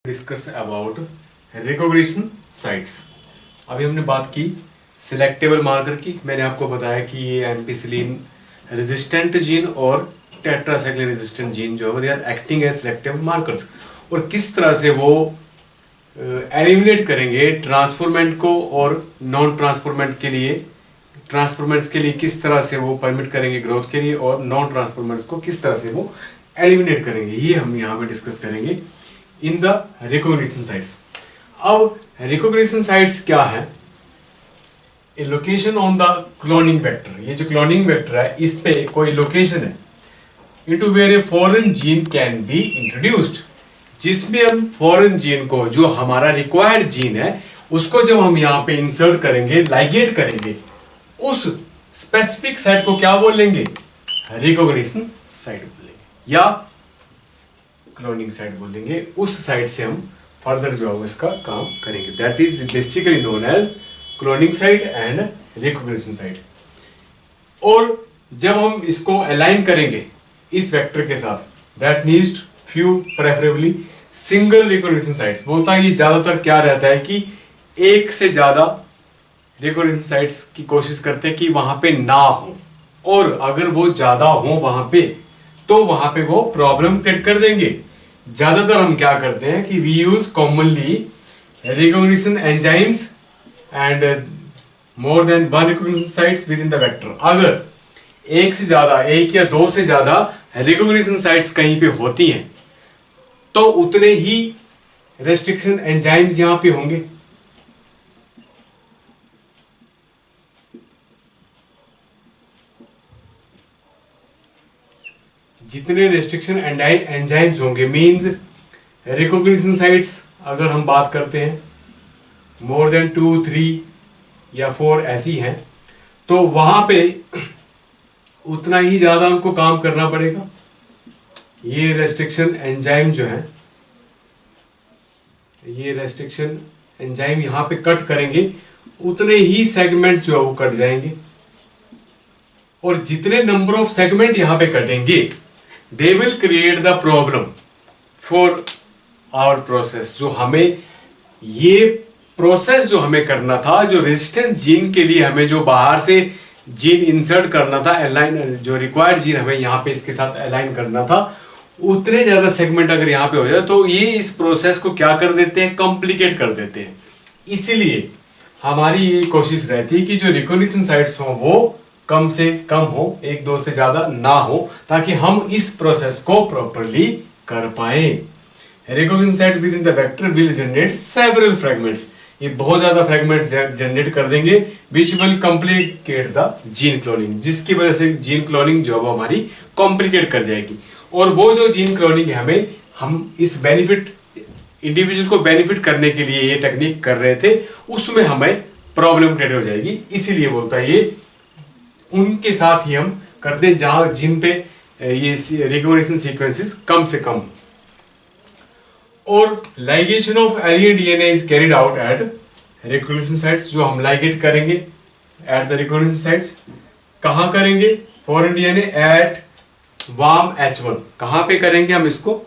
Discuss about recognition sites. अभी हमने बात की सिलेक्टेबल मार्कर की। मैंने आपको बताया कि ये एम्पिसिलिन रेजिस्टेंट जीन और टेट्रासाइक्लिन रेजिस्टेंट जीन जो है they are acting as selectable markers, और किस तरह से वो एलिमिनेट करेंगे ट्रांसफॉर्मेंट को और नॉन ट्रांसफॉर्मेंट के लिए। ट्रांसफॉर्मेंट्स के लिए किस तरह से वो परमिट करेंगे ग्रोथ के लिए, और नॉन ट्रांसफॉर्मेंट्स को किस तरह से वो एलिमिनेट करेंगे, ये हम यहाँ पे डिस्कस करेंगे इन द रिकॉग्निशन साइट्स। अब रिकॉग्निशन साइट्स क्या है? A location on the cloning vector. ये जो क्लोनिंग वेक्टर है इस पे कोई लोकेशन है into where a foreign gene can be introduced, जिसमें हम फॉरेन जीन को, जो हमारा रिक्वायर्ड जीन है, उसको जब हम यहाँ पे इंसर्ट करेंगे, लाइगेट करेंगे, उस स्पेसिफिक साइट को क्या बोलेंगे? रिकॉग्निशन साइट बोलेंगे या क्लोनिंग साइट बोलेंगे। उस साइट से हम फर्दर जो है इसका काम करेंगे। That is basically known as cloning site and recognition site. और जब हम इसको अलाइन करेंगे इस वेक्टर के साथ, that needs few preferably single recognition sites. बोलता है ये ज्यादातर क्या रहता है कि एक से ज्यादा रिकॉग्निशन साइट्स की कोशिश करते हैं कि वहां पे ना हो, और अगर वो ज्यादा हो वहां पे तो वहां पे वो प्रॉब्लम क्रिएट कर देंगे। ज्यादातर हम क्या करते हैं कि we use commonly recognition enzymes and more than one recognition sites within the vector. अगर एक से ज्यादा, एक या दो से ज्यादा रिकॉग्निशन साइट्स कहीं पे होती हैं तो उतने ही रेस्ट्रिक्शन एंजाइम्स यहां पे होंगे। जितने रेस्ट्रिक्शन एंजाइम्स होंगे, मींस रिकॉग्निशन साइट्स अगर हम बात करते हैं मोर देन 2, 3 या 4 ऐसी हैं, तो वहां पे उतना ही ज्यादा उनको काम करना पड़ेगा। ये रेस्ट्रिक्शन एंजाइम जो है, ये रेस्ट्रिक्शन एंजाइम यहां पे कट करेंगे, उतने ही सेगमेंट जो है वो कट जाएंगे। और जितने नंबर ऑफ सेगमेंट यहां पे कटेंगे, they will create the problem for our process. जो हमें ये प्रोसेस जो हमें करना था, जो रेजिस्टेंस जीन के लिए हमें जो बाहर से जीन इंसर्ट करना था, अलाइन, जो रिक्वायर्ड जीन हमें यहाँ पे इसके साथ अलाइन करना था, उतने ज्यादा सेगमेंट अगर यहाँ पे हो जाए तो ये इस प्रोसेस को क्या कर देते हैं? कॉम्प्लिकेट कर देते हैं। इसीलिए हमारी ये कोशिश रहती है कि जो रिकॉग्निशन साइट्स हो वो कम से कम हो, एक दो से ज्यादा ना हो, ताकि हम इस प्रोसेस को प्रॉपरली कर पाए। Recognition site with in the vector will generate several fragments. ये बहुत ज्यादा फ्रैगमेंट जनरेट कर देंगे which will complicate the gene cloning, जिसकी वजह से जीन क्लोनिंग जो है वो हमारी कॉम्प्लिकेट कर जाएगी। और वो जो जीन क्लोनिंग है, हमें, हम इस बेनिफिट, इंडिविजुअल को बेनिफिट करने के लिए ये टेक्निक कर रहे थे, उसमें हमें प्रॉब्लम क्रिएट हो जाएगी। इसीलिए बोलता है ये उनके साथ ही हम करते हैं जहां जिन पे ये रिकॉग्निशन सीक्वेंसेस कम से कम। और ligation of alien DNA is carried out at recognition sites. जो हम लाइगेट करेंगे एट द रिकॉग्निशन साइट्स, कहां करेंगे? Foreign DNA at Bam H1। कहां पे करेंगे हम इसको?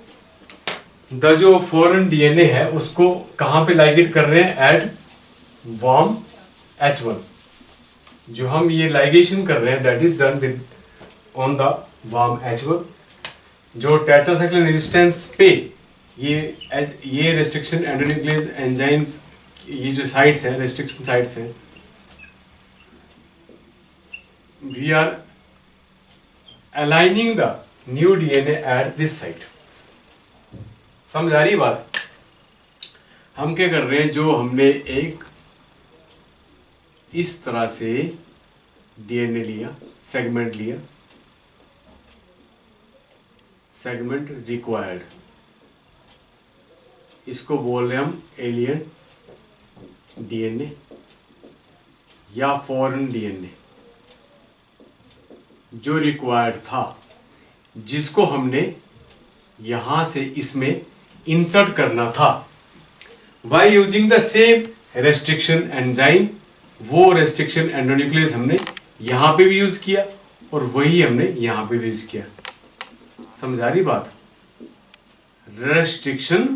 द जो फॉरेन डीएनए है उसको कहां पे लाइगेट कर रहे हैं? At Bam H1। जो हम ये लाइगेशन कर रहे हैं that is done with on the Bam H1। जो टेट्रासाइक्लिन रेजिस्टेंस पे ये रेस्ट्रिक्शन एंडोन्यूक्लियस एंजाइम्स, ये जो साइट्स हैं, रेस्ट्रिक्शन साइट्स हैं, we are aligning the new DNA at this site. समझ आ रही बात? हम क्या कर रहे हैं, जो हमने एक इस तरह से डीएनए लिया, सेगमेंट लिया, सेगमेंट रिक्वायर्ड, इसको बोल रहे हैं हम एलियन डीएनए या फॉरेन डीएनए, जो रिक्वायर्ड था, जिसको हमने यहां से इसमें इंसर्ट करना था by using the same restriction enzyme. वो रेस्ट्रिक्शन एंडोन्यूक्लियस हमने यहां पे भी यूज किया और वही हमने यहां पे भी यूज किया। समझ आ रही बात? Restriction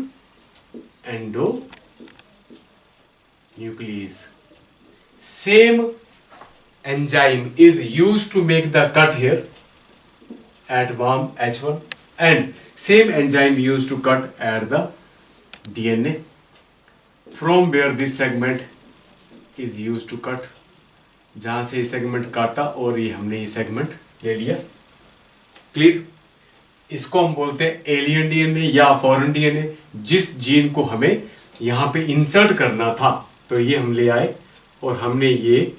endonuclease. Same enzyme is used to make the cut here at warm H1 and same enzyme used to cut at the DNA from where this segment is used to cut. जहां से ये segment काटा और ये हमने ये segment ले लिया. क्लियर. इसको हम बोलते हैं एलियन डीएनए या फॉरेन डीएनए. जिस जीन को हमें यहाँ पे इंसर्ट करना था तो ये हम ले आए और हमने ये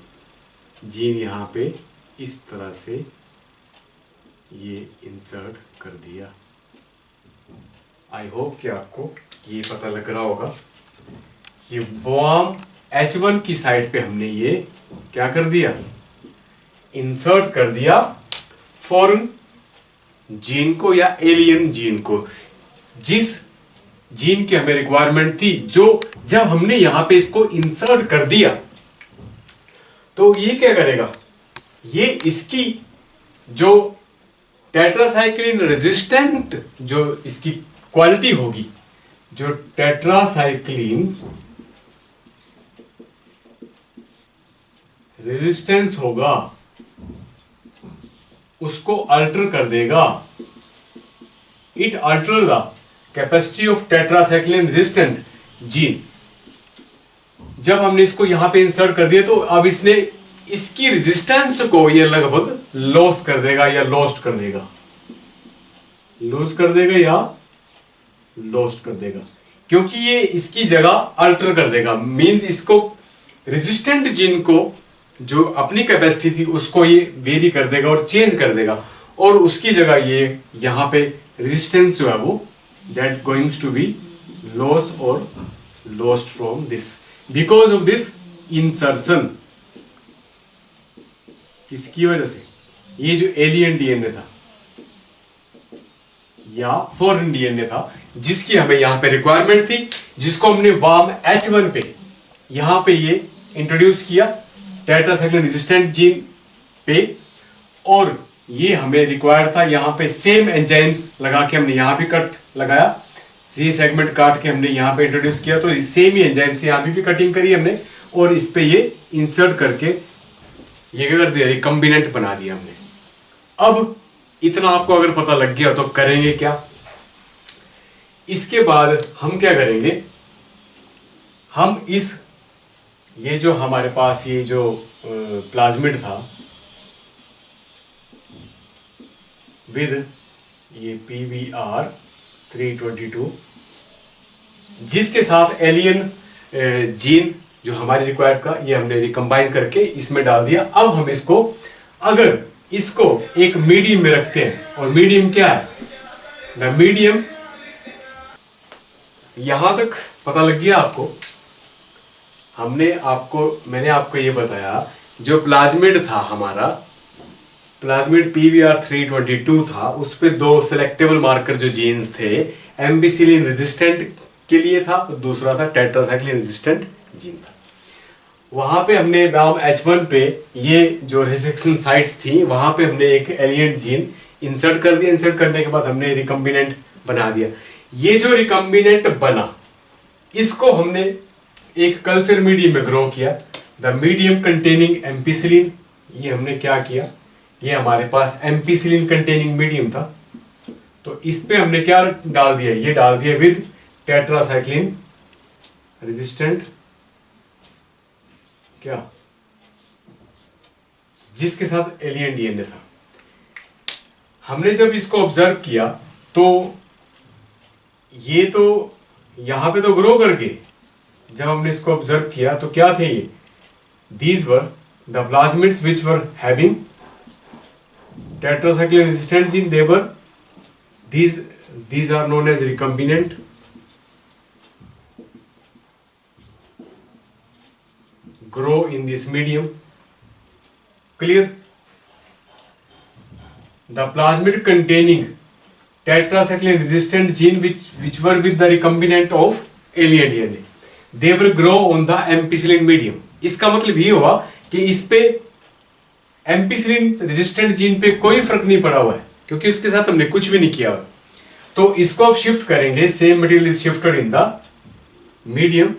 जीन यहाँ पे इस तरह से ये इंसर्ट कर दिया. आई होप कि आपको ये पता लग रहा होगा. ये बॉम H1 की साइड पे हमने ये क्या कर दिया, इंसर्ट कर दिया फॉरेन जीन को या एलियन जीन को. जिस जीन की हमें रिक्वायरमेंट थी, जो जब हमने यहां पे इसको इंसर्ट कर दिया तो ये क्या करेगा, ये इसकी जो टेट्रासाइक्लिन रेजिस्टेंट जो इसकी क्वालिटी होगी, जो टेट्रासाइक्लिन रेजिस्टेंस होगा उसको अल्टर कर देगा. It alter the capacity of tetracycline resistant gene. जब हमने इसको यहां पे इंसर्ट कर दिया तो अब इसने इसकी रेजिस्टेंस को ये लगभग लॉस कर देगा या लॉस्ट कर देगा, लूज कर देगा या लॉस्ट कर देगा, क्योंकि ये इसकी जगह अल्टर कर देगा. मींस इसको रेजिस्टेंट जीन को जो अपनी कैपेसिटी थी उसको ये वेरी कर देगा और चेंज कर देगा और उसकी जगह ये यहां पे रेजिस्टेंस जो है वो that goings to be loss और lost from this because of this insertion. किसकी वजह से, ये जो एलियन डीएनए था या फॉरेन डीएनए था जिसकी हमें यहां पे रिक्वायरमेंट थी, जिसको हमने वार्म H1 पे यहां पे ये इंट्रोड्यूस किया टेट्रासाइक्लिन रेजिस्टेंट जीन पे, और ये हमें रिक्वायर्ड था यहां पे सेम एंजाइम्स लगा के हमने यहां पे कट लगाया. ये सेगमेंट काट के हमने यहां पे इंट्रोड्यूस किया तो सेम ही एंजाइम से यहां पे भी कटिंग करी हमने और इस पे ये इंसर्ट करके ये क्या कर दिया, रिकम्बिनेंट बना दिया हमने. अब इतना आपको अगर पता लग गया तो करेंगे क्या, इसके बाद हम क्या करेंगे, हम इस ये जो हमारे पास ये जो प्लाज्मिड था विद ये PBr 322 जिसके साथ एलियन जीन जो हमारी रिक्वायर्ड का ये हमने रिकम्बाइन करके इसमें डाल दिया. अब हम इसको अगर इसको एक मीडियम में रखते हैं, और मीडियम क्या है, द मीडियम, यहां तक पता लग गया आपको. मैंने आपको ये बताया जो प्लाज्मिड था हमारा, प्लाज्मिड PBr 322 था, उस पे दो सिलेक्टेबल मार्कर जो जीन्स थे, एम्पिसिलिन रेजिस्टेंट के लिए था, दूसरा था टेट्रासाइक्लिन रेजिस्टेंट जीन था. वहां पे हमने वार्म H1 पे ये जो रेस्ट्रिक्शन साइट्स थी वहां पे हमने एक एलियन जीन इंसर्ट कर दिया. इंसर्ट करने के बाद हमने रिकम्बिनेंट बना दिया. ये जो रिकम्बिनेंट बना इसको हमने एक कल्चर मीडियम में ग्रो किया. द मीडियम कंटेनिंग एम्पिसिलिन, ये हमने क्या किया, ये हमारे पास एम्पिसिलिन कंटेनिंग मीडियम था तो इस पे हमने क्या डाल दिया, ये डाल दिया विद टेट्रासाइक्लिन रेजिस्टेंट क्या, जिसके साथ एलियन डीएनए था. हमने जब इसको ऑब्जर्व किया तो ये तो यहां पे तो ग्रो करके, जब हमने इसको ऑब्जर्व किया तो क्या थे ये, these were the plasmids which were having tetracycline resistant gene, they were these are known as recombinant. Grow in this medium. Clear? The plasmid containing tetracycline resistant gene which were with the recombinant of alien DNA, they will grow on the ampicillin medium. इसका मतलब ये हुआ कि इस पे ampicillin resistant gene पे कोई फर्क नहीं पड़ा हुआ है क्योंकि उसके साथ हमने कुछ भी नहीं किया. तो इसको अब शिफ्ट करेंगे, same material is shifted in the medium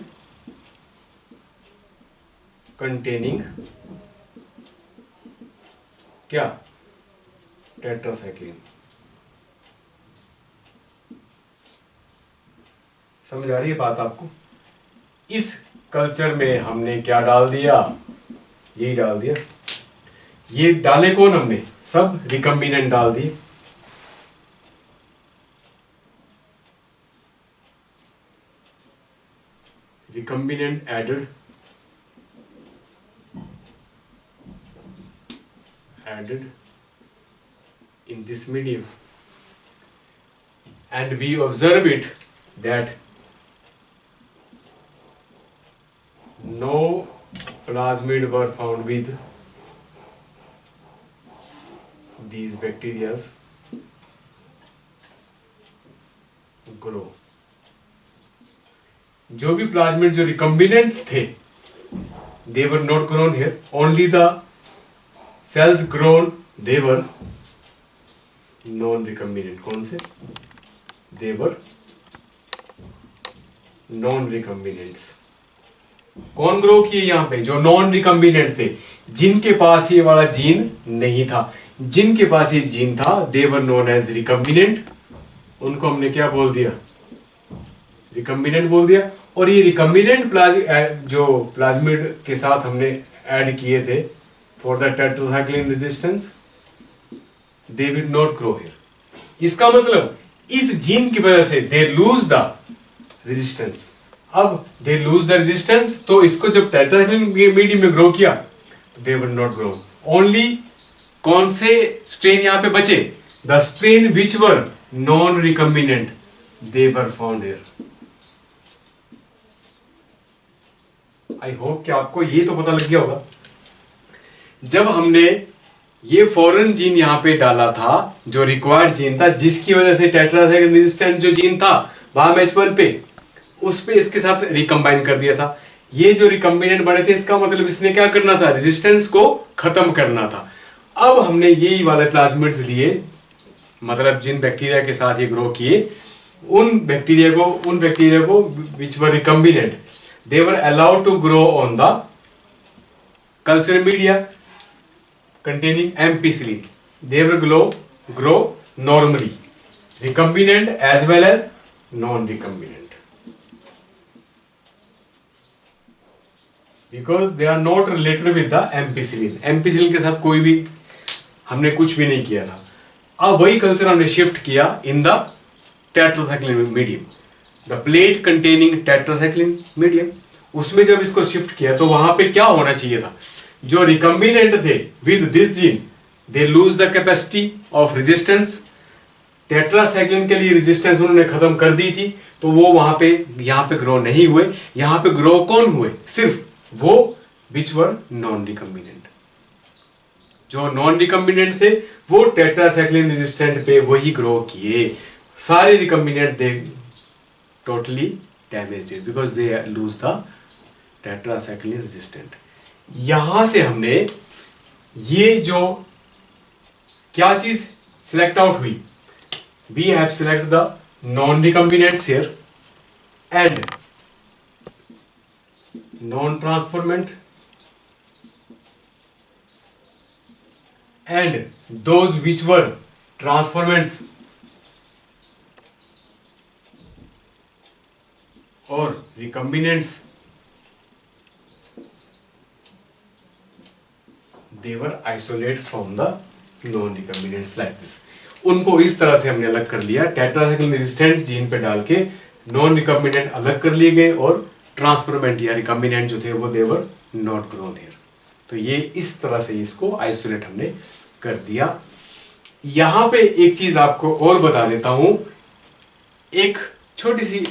containing क्या, टेट्रासाइक्लिन। समझ आ रही है बात आपको? इस कल्चर में हमने क्या डाल दिया, यही डाल दिया। ये डाले कौन हमने, सब रिकम्बिनेंट डाल दिए। Recombinant added in this medium, and we observe it that no plasmid were found with these bacteria grow। जो भी प्लाज्मिड जो रिकम्बिनेंट थे, they were not grown here, only the cells grown they were non recombinant। कौन से? they were non recombinants। कौन grow किए यहां पे? जो नॉन रिकम्बिनेंट थे, जिनके पास ये वाला जीन नहीं था। जिनके पास ये जीन था they were known as recombinant, उनको हमने क्या बोल दिया, रिकम्बिनेंट बोल दिया। और ये रिकम्बिनेंट जो प्लाज्मिड के साथ हमने ऐड किए थे for the tetracycline resistance, they will not grow here. इसका मतलब इस जीन की वजह से दे लूज द रेजिस्टेंस। अब दे लूज द रेजिस्टेंस, तो इसको जब टेट्रासाइक्लिन मीडियम में ग्रो किया तो they will not grow. Only कौन से स्ट्रेन यहां पे बचे? The strain which were non recombinant, they were found here. I hope कि आपको ये तो पता लग गया होगा। जब हमने ये फॉरेन जीन यहां पे डाला था, जो रिक्वायर्ड जीन था, जिसकी वजह से टेट्रासाइक्लिन रेजिस्टेंट जो जीन था वहां H1 पे, उस पे इसके साथ रिकम्बाइन कर दिया था। ये जो रिकम्बिनेंट बने थे, इसका मतलब इसने क्या करना था, रेजिस्टेंस को खत्म करना था। अब हमने यही वाले प्लाज्मिड्स लिए, मतलब जिन बैक्टीरिया के साथ ये ग्रो किए, उन बैक्टीरिया को विच वर recombinant, they were allowed to grow on the culture media containing ampicillin। they will grow normally, recombinant as well as non-recombinant, because they are not related with the ampicillin। ampicillin के साथ कोई भी हमने कुछ भी नहीं किया था। अब वही कल्चर हमने शिफ्ट किया in the tetracycline medium, the plate containing tetracycline medium. उसमें जब इसको शिफ्ट किया तो वहां पे क्या होना चाहिए था, जो रिकम्बिनेंट थे with this gene, they lose the capacity of resistance. Tetracycline के लिए रेजिस्टेंस उन्होंने खत्म कर दी थी, तो वो वहां पे यहां पे ग्रो नहीं हुए। यहां पे ग्रो कौन हुए? सिर्फ वो विच वर नॉन रिकम्बिनेंट। जो नॉन रिकम्बिनेंट थे वो टेट्रासाइक्लिन रेजिस्टेंट पे वही ग्रो किए। सारे recombinant they totally damaged it because they lose the tetracycline resistant। यहां से हमने ये जो क्या चीज सिलेक्ट आउट हुई, we have selected the non recombinants here and non transformant and those which were transformants or recombinants, they were isolate from the non recombinants like this। उनको इस तरह से हमने अलग कर लिया। टेट्रासाइक्लिन रेजिस्टेंट जीन पे डाल के नॉन रिकम्बिनेंट अलग कर लिए गए, और ट्रांसफॉर्मेंट या रिकम्बिनेंट जो थे वो दे वर नॉट ग्रोन हियर। तो ये इस तरह से इसको आइसोलेट हमने कर दिया। यहां पे एक चीज आपको और बता देता हूं, एक छोटी सी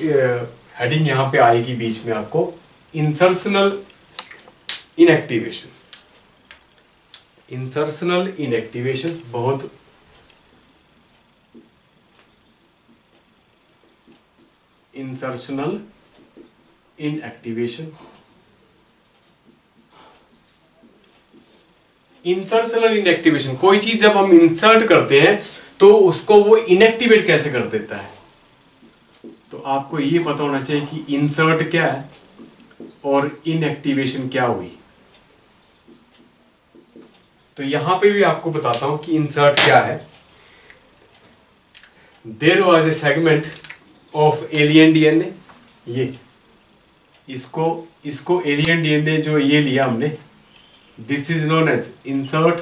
हेडिंग यहां पे आएगी बीच में आपको, इंसर्शनल इनएक्टिवेशन। इंसर्शनल इनएक्टिवेशन बहुत इंसर्शनल इनएक्टिवेशन। इंसर्शनल इनएक्टिवेशन, कोई चीज जब हम इंसर्ट करते हैं तो उसको वो इनएक्टिवेट कैसे कर देता है। तो आपको ये पता होना चाहिए कि इंसर्ट क्या है और इनएक्टिवेशन क्या हुई। तो यहां पे भी आपको बताता हूं कि इंसर्ट क्या है। There was a segment of alien DNA, ये इसको इसको एलियन डीएनए जो ये लिया हमने, this is known as insert.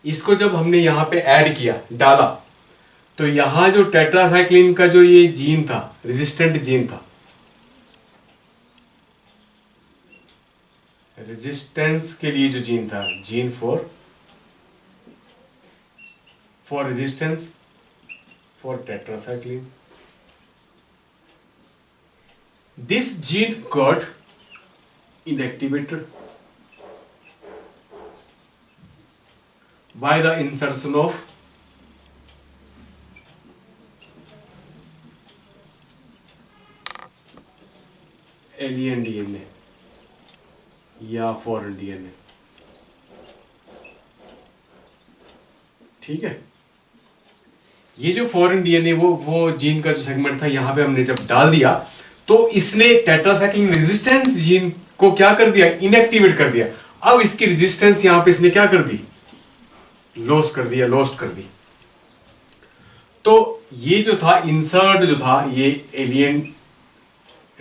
इसको जब हमने यहां पे ऐड किया, डाला, तो यहां जो टेट्रासाइक्लिन का जो ये जीन था, रेजिस्टेंट जीन था, रेजिस्टेंस के लिए जो जीन था, gene for resistance for tetracycline, this gene got inactivated by the insertion of alien DNA या फॉरेन डीएनए। ठीक है, ये जो फॉरेन डीएनए वो जीन का जो सेगमेंट था, यहां पे हमने जब डाल दिया तो इसने टेट्रासाइक्लिन रेजिस्टेंस जीन को क्या कर दिया, इनएक्टिवेट कर दिया। अब इसकी रेजिस्टेंस यहां पे इसने क्या कर दी, लॉस्ट कर दी। तो ये जो था इंसर्ट, जो था ये एलियन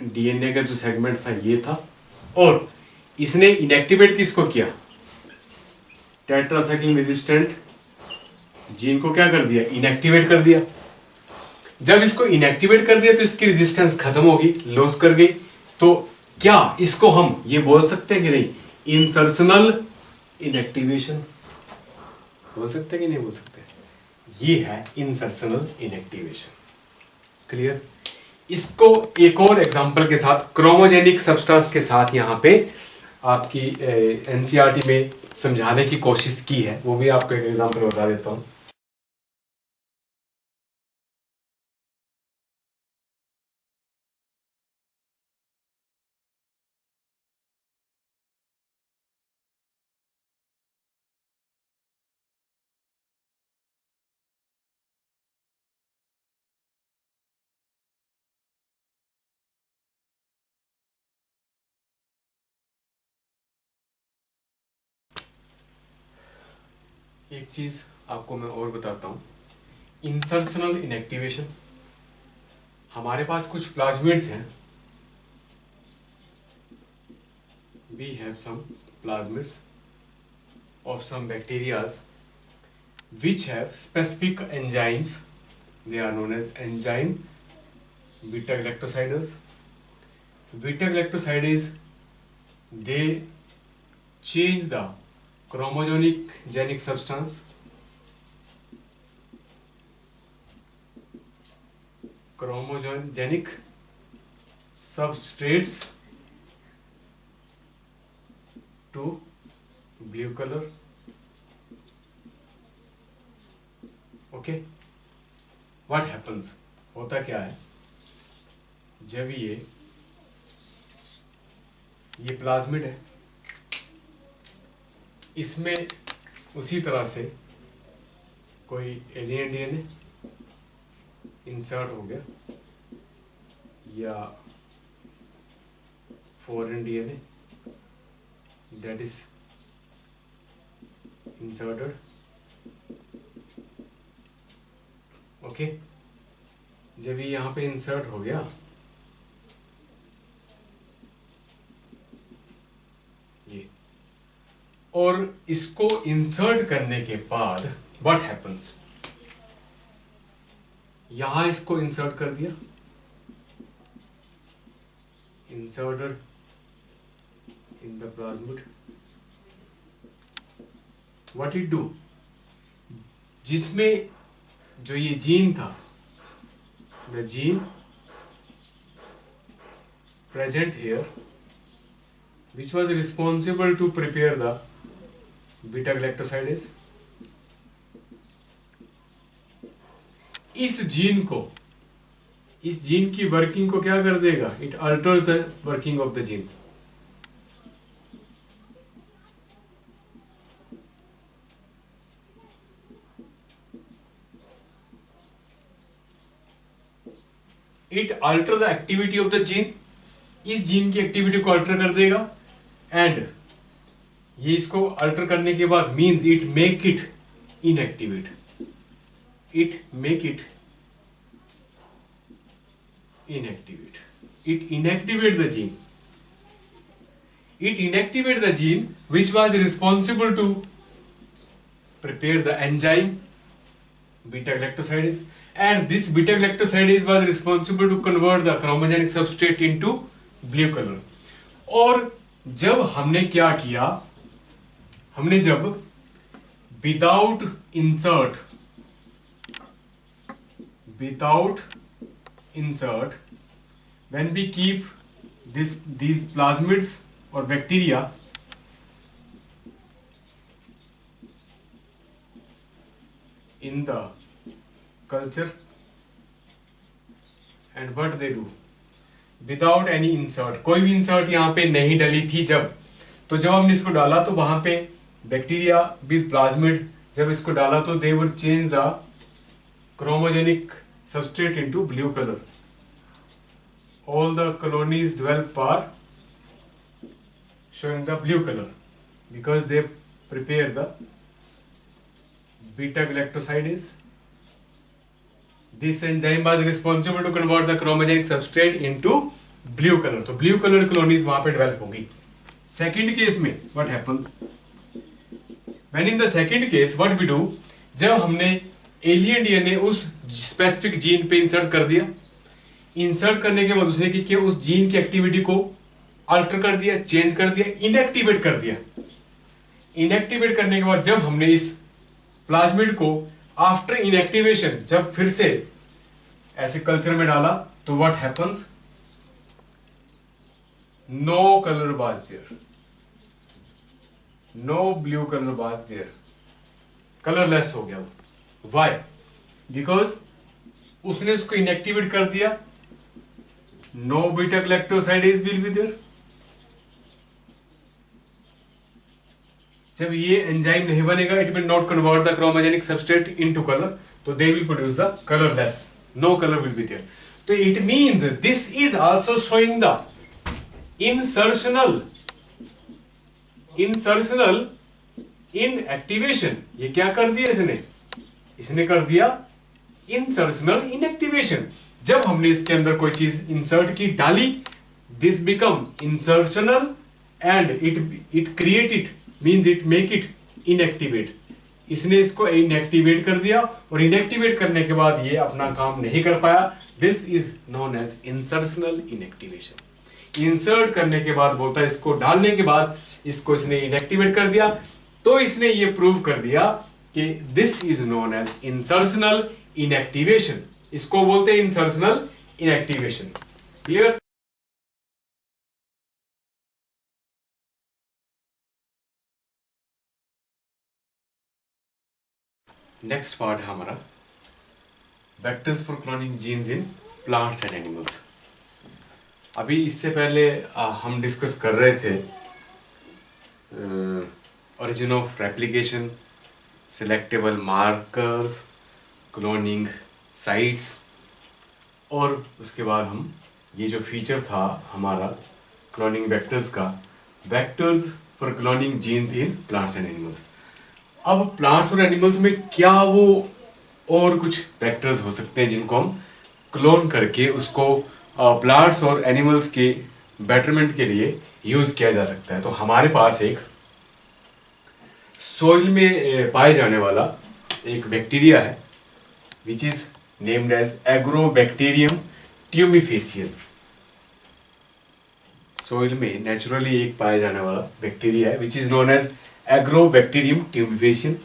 डीएनए का जो सेगमेंट था ये था, और इसने इनएक्टिवेट किसको किया, टेट्रासाइक्लिन रेजिस्टेंट जीन को क्या कर दिया, इनएक्टिवेट कर दिया। जब इसको इनएक्टिवेट कर दिया तो इसकी रेजिस्टेंस खत्म होगी, लॉस कर गई। तो क्या इसको हम ये बोल सकते हैं कि नहीं, इंसर्शनल इनएक्टिवेशन बोल सकते हैं कि नहीं बोल सकते, ये है इंसर्शनल इनएक्टिवेशन। क्लियर। इसको एक और एग्जांपल के साथ, क्रोमोजेनिक सब्सटेंस के साथ यहां पे आपकी एनसीईआरटी में समझाने की कोशिश की है, वो भी आपको एक एग्जांपल बता देता हूं। एक चीज आपको मैं और बताता हूं, इंसर्शनल इनएक्टिवेशन, हमारे पास कुछ प्लाज्मिड्स हैं, we have some plasmids of some bacterias which have specific enzymes, they are known as enzyme beta galactosidase. Beta galactosidase, they change the chromogenic genic substance, chromogenic substrates to blue color. Okay, what happens, होता क्या है, जब ये plasmid है, इसमें उसी तरह से कोई एलियन डीएनए इंसर्ट हो गया या foreign DNA that is inserted. Okay, जब ये यहां पे इंसर्ट हो गया, ये, और इसको इंसर्ट करने के बाद व्हाट हैपन्स, यहां इसको इंसर्ट कर दिया, inserted in the plasmid, what it do, जिसमें जो ये जीन था, the gene present here which was responsible to prepare the beta galactosidase, इस जीन की वर्किंग को क्या कर देगा, it altars the working of the gene. It alter the activity of the gene, इस जीन की एक्टिविटी को अल्टर कर देगा, एंड ये इसको अल्टर करने के बाद means it make it inactivate, it make it inactivate, it inactivate the gene, it inactivate the gene which was responsible to prepare the enzyme beta galactosidase, and this beta galactosidase was responsible to convert the chromogenic substrate into blue color. और जब हमने क्या किया, हमने जब without insert when we keep these plasmids or bacteria in the culture, and what they do without any insert, कोई भी insert यहाँ पे नहीं डली थी जब, तो जब हमने इसको डाला तो वहां पे बैक्टीरिया विद प्लाज्मिड जब इसको डाला तो they would change the chromogenic substrate into blue color. All the colonies develop are showing the blue color because they prepare the beta galactosidase. This enzyme was responsible to convert the chromogenic substrate into blue color. तो blue color colonies वहां पे develop होगी. Second case में what happens? When in the second case what we do, जब हमने alien DNA उस specific gene पे insert कर दिया, इंसर्ट करने के बाद उसने क्या, उस जीन की एक्टिविटी को अल्टर कर दिया, चेंज कर दिया, इनएक्टिवेट कर दिया. इनएक्टिवेट करने के बाद जब हमने इस प्लाज्मिड को आफ्टर इनएक्टिवेशन जब फिर से ऐसे कल्चर में डाला तो what happens, no colour was there, no blue colour was there, colourless हो गया वो. Why? Because उसने उसको इनएक्टिवेट कर दिया, no beta galactosidase will be there. जब ये एंजाइम नहीं बनेगा, it will not convert the chromogenic substrate into color, तो they will produce the colorless, no color will be there. तो it means this is also showing the insertional inactivation. ये क्या कर दिया इसने कर दिया इंसर्शनल इनएक्टिवेशन. जब हमने इसके अंदर कोई चीज इंसर्ट की डाली, this become insertional and it create it means it make it inactivate. इसने इसको इनएक्टिवेट कर दिया और इनएक्टिवेट करने के बाद ये अपना काम नहीं कर पाया. This is known as insertional inactivation. Insert करने के बाद बोलता है इसको डालने के बाद इसको इसने इनएक्टिवेट कर दिया, तो इसने ये प्रूव कर दिया कि this is known as insertional inactivation. इसको बोलते हैं insertional inactivation. Clear? Next part है हमारा vectors for cloning genes in plants and animals. अभी इससे पहले हम डिस्कस कर रहे थे origin of replication, selectable markers, cloning sites, और उसके बाद हम ये जो फीचर था हमारा क्लोनिंग वेक्टर्स का, vectors for cloning genes in plants and animals. अब प्लांट्स और एनिमल्स में क्या वो और कुछ वेक्टर्स हो सकते हैं जिनको हम क्लोन करके उसको प्लांट्स और एनिमल्स के बेटरमेंट के लिए यूज किया जा सकता है. तो हमारे पास एक सोइल में पाए जाने वाला एक बैक्टीरिया है which is named as Agrobacterium tumefaciens. Soil में नेचुरली एक पाया जाने वाला बैक्टीरिया है which is known as Agrobacterium tumefaciens.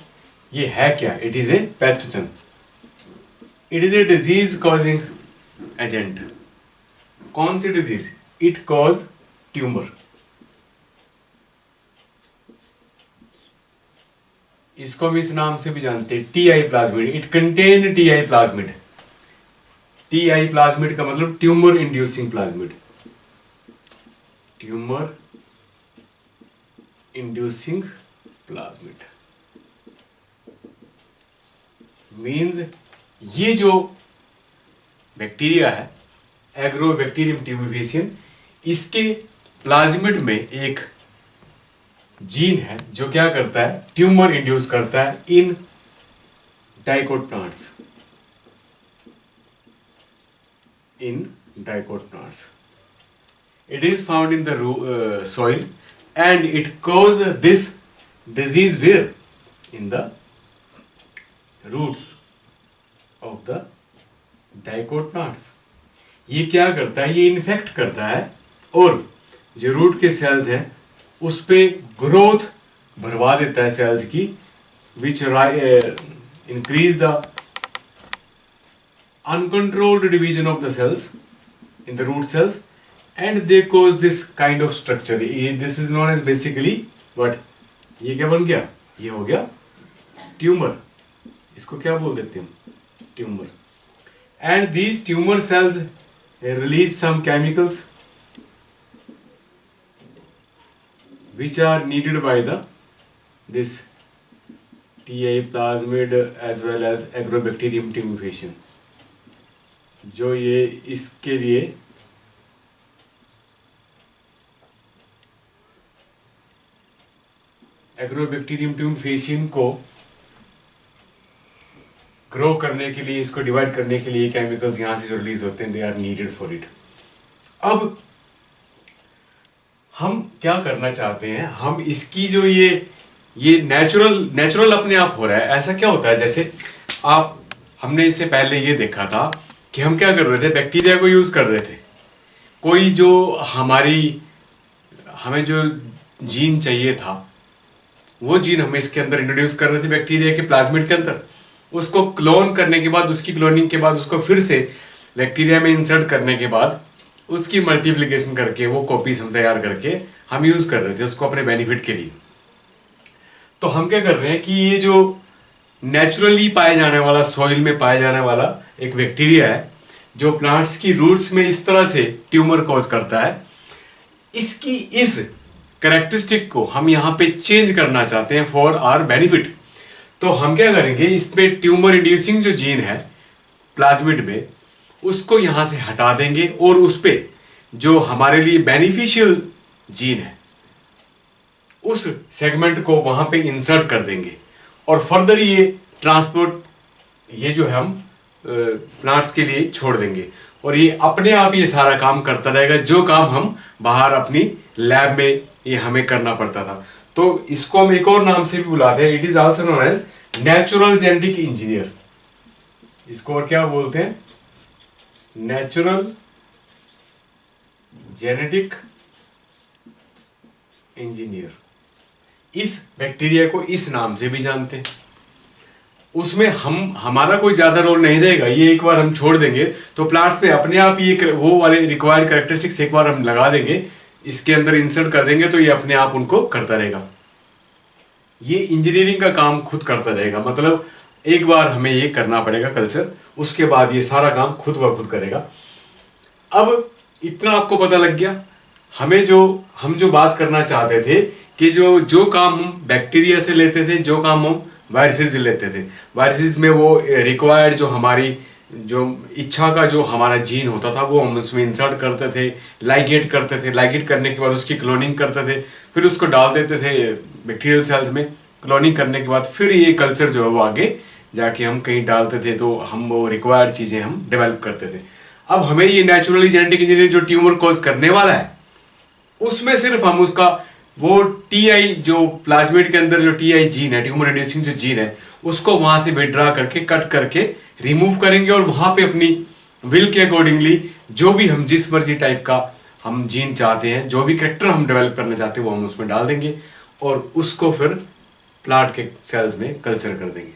ये है क्या? It is a pathogen. It is a disease causing agent. कौन सी डिजीज? It cause tumor. इसको हम इस नाम से भी जानते हैं, Ti plasmid. It contain Ti plasmid. Ti plasmid का मतलब tumor inducing plasmid. Tumor inducing plasmid means ये जो बैक्टीरिया है एग्रोबैक्टीरियम ट्यूबिफेसियन, इसके प्लाज्मिड में एक जीन है जो क्या करता है, ट्यूमर इंड्यूस करता है इन dicot plants, in dicot plants. It is found in the soil and it causes this disease where? In the roots of the dicot plants. ये क्या करता है, ये इन्फेक्ट करता है और जो रूट के सेल्स हैं उस पे ग्रोथ बढ़वा देता है सेल्स की, which increase the uncontrolled division of the cells in the root cells and they cause this kind of structure. This is known as basically what? ये क्या बन गया, ये हो गया ट्यूमर. इसको क्या बोल देते हैं, tumour. And these tumor cells release some chemicals which are needed by the this TI plasmid as well as Agrobacterium tumefacium, जो ये इसके लिए एग्रोबैक्टीरियम ट्यूबिफेसियन को ग्रो करने के लिए, इसको डिवाइड करने के लिए केमिकल्स यहां से जो रिलीज होते हैं, they are needed for it. अब हम क्या करना चाहते हैं, हम इसकी जो ये नेचुरल अपने आप हो रहा है. ऐसा क्या होता है, जैसे हमने इससे पहले ये देखा था कि हम क्या कर रहे थे, बैक्टीरिया को यूज कर रहे थे. कोई जो हमें जो जीन चाहिए था वो जीन हम इसके अंदर इंट्रोड्यूस कर रहे थे बैक्टीरिया के प्लाज्मिड के अंदर. उसको क्लोन करने के बाद, उसकी क्लोनिंग के बाद उसको फिर से बैक्टीरिया में इंसर्ट करने के बाद उसकी मल्टीप्लिकेशन करके वो कॉपीज हम तैयार करके हम यूज कर रहे थे उसको अपने बेनिफिट के लिए. तो हम क्या कर रहे हैं कि ये जो नेचुरली पाए जाने वाला, सॉइल में पाए जाने वाला एक बैक्टीरिया है जो प्लांट्स की रूट्स में इस तरह से ट्यूमर कॉज करता है, इसकी इस कैरेक्टरिस्टिक को हम यहाँ पे चेंज करना चाहते हैं फॉर आवर बेनिफिट. तो हम क्या करेंगे, इसमें ट्यूमर इंड्यूसिंग जो जीन है प्लाज्मिड में, उसको यहां से हटा देंगे और उस पे जो हमारे लिए बेनिफिशियल जीन है उस सेगमेंट को वहां पे इंसर्ट कर देंगे और फर्दर ये ट्रांसपोर्ट ये जो है हम प्लांट्स के लिए छोड़ देंगे और ये अपने आप ये सारा काम करता रहेगा जो काम हम बाहर अपनी लैब में ये हमें करना पड़ता था. तो इसको हम एक और नाम से भी बुलाते हैं, it is also known as natural genetic engineer. इसको और क्या बोलते हैं, नेचुरल जेनेटिक इंजीनियर. इस बैक्टीरिया को इस नाम से भी जानते हैं. उसमें हमारा कोई ज्यादा रोल नहीं रहेगा, ये एक बार हम छोड़ देंगे तो प्लांट्स में अपने आप ये वो वाले रिक्वायर्ड कैरेक्टरिस्टिक्स एक बार हम लगा देंगे, इसके अंदर इंसर्ट कर देंगे तो ये अपने आप उनको करता रहेगा. ये इंजीनियरिंग का काम खुद करता रहेगा. मतलब एक बार हमें ये करना पड़ेगा कल्चर, उसके बाद ये सारा काम खुद ब खुद करेगा. अब इतना आपको पता लग गया. हम जो बात करना चाहते थे कि जो काम हम बैक्टीरिया से लेते थे, जो काम हम वायरसेस से लेते थे, वायरसेस में वो रिक्वायर्ड जो हमारी जो इच्छा का जो हमारा जीन होता था वो हम उसमें इंसर्ट करते थे, लाइगेट करते थे. लाइगेट करने के बाद उसकी क्लोनिंग करते थे, फिर उसको डाल देते थे बैक्टीरियल सेल्स में. क्लोनिंग करने के बाद फिर ये कल्चर जो है वो आगे जाके हम कहीं डालते थे तो हम वो रिक्वायर्ड चीजें हम डेवलप करते थे. अब हमें ये नेचुरली जेनेटिक इंजीनियर जो ट्यूमर कॉज करने वाला है उसमें सिर्फ हम उसका वो टीआई जो प्लाज्मिड के अंदर जो टीआई जीन है, ट्यूमर इंड्यूसिंग जो जीन है, उसको वहां से विड्रा करके कट करके रिमूव करेंगे और वहां पे अपनी विल के अकॉर्डिंगली जो भी हम जिस मर्जी टाइप का हम जीन चाहते हैं, जो भी कैरेक्टर हम डेवलप करना चाहते हैं वो हम उसमें डाल देंगे और उसको फिर प्लांट के सेल्स में कल्चर कर देंगे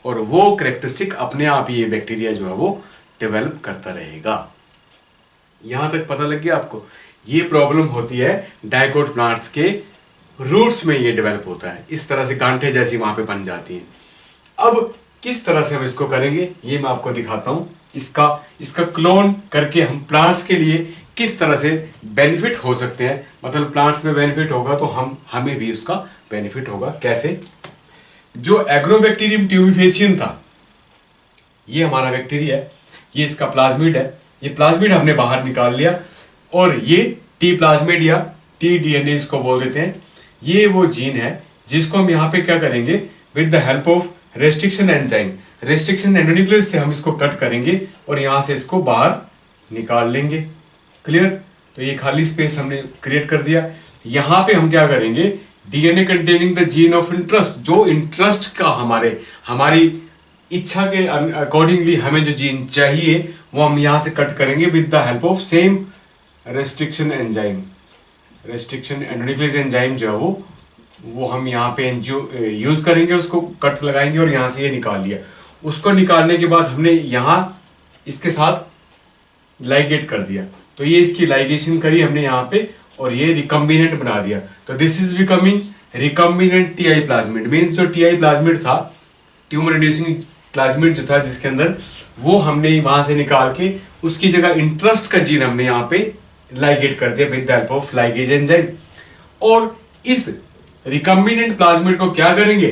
और वो कैरेक्टरिस्टिक अपने आप ही ये बैक्टीरिया जो है वो डेवलप करता रहेगा. यहां तक पता लग गया आपको. ये प्रॉब्लम होती है डाइकोट प्लांट्स के रूट्स में, ये डेवलप होता है इस तरह से गांठें जैसी वहां पे बन जाती हैं. अब किस तरह से हम इसको करेंगे ये मैं आपको दिखाता हूं. इसका क्लोन करके हम प्लांट्स के लिए किस तरह से बेनिफिट हो सकते हैं, मतलब प्लांट्स में बेनिफिट होगा तो हमें भी उसका बेनिफिट होगा. कैसे? जो एग्रोबैक्टीरियम ट्यूबिफेसियन था, ये हमारा बैक्टीरिया है, ये इसका प्लाज्मिड है, ये प्लाज्मिड हमने बाहर निकाल लिया, और ये टी प्लाज्मिड या टी डीएनए इसको बोल देते हैं। ये वो जीन है जिसको हम यहाँ पे क्या करेंगे, with the help of restriction enzyme, restriction endonuclease से हम इसको कट करेंगे और यहाँ से इसको बाहर निकाल लेंगे। क्लियर? तो ये खाली स्पेस हमने क्रिएट कर दिया। यहाँ पे हम क्या करेंगे, DNA containing the gene of interest, जो इंटरेस्ट का हमारी इच्छा के अकॉर्डिंगली हमें जो जीन चाहिए वो हम यहाँ से कट करेंगे with the help of same restriction enzyme, restriction endonuclease enzyme जो है वो हम यहाँ पे यूज करेंगे, उसको कट लगाएंगे और यहाँ से ये निकाल लिया। उसको निकालने के बाद हमने यहाँ इसके साथ लाइगेट कर दिया, तो ये इसकी लाइगेशन करी हमने यहाँ पे और ये रिकम्बिनेंट बना दिया। तो this is becoming recombinant TI plasmid, means जो टीआई प्लाज्मिड था, ट्यूमर रिड्यूसिंग प्लाज्मिड जो था जिसके अंदर, वो हमने वहां से निकाल के उसकी जगह इंटरेस्ट का जीन हमने यहाँ पे लाइगेट कर दिया with the help of ligase enzyme. और इस रिकम्बिनेंट प्लाज्मिड को क्या करेंगे,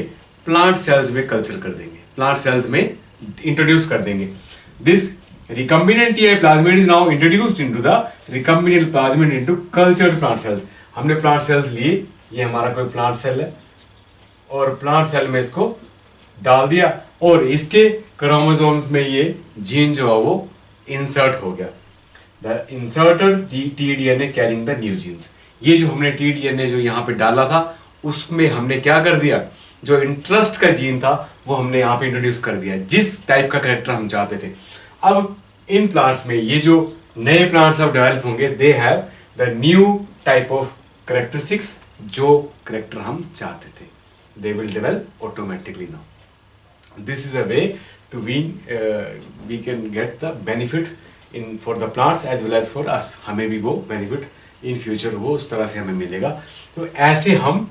प्लांट सेल्स में कल्चर कर देंगे, प्लांट सेल्स में इंट्रोड्यूस कर देंगे। This recombinant TI plasmid is now introduced into the recombinant plasmid into cultured plant cells। हमने प्लांट सेल्स लिए, ये हमारा कोई प्लांट सेल है और प्लांट सेल में इसको डाल दिया और इसके क्रोमोसोम्स में ये जीन जो है वो इंसर्ट हो गया। The inserted TDNA carrying the new genes. ये जो हमने टीडीएनए जो यहाँ पे डाला था उसमें हमने क्या कर दिया, जो इंटरेस्ट का जीन था वो हमने यहाँ पे इंट्रोड्यूस कर दिया, जिस टाइप का कैरेक्टर हम चाहते थे। अब इन प्लांट्स में ये जो नए प्लांट्स अब डेवलप होंगे, they have the new type of characteristics, जो कैरेक्टर हम चाहते थे, they will develop automatically now. This is a way to we can get the benefit in for the plants as well as for us. हमें भी वो benefit in future वो उस तरह से हमें मिलेगा। तो ऐसे हम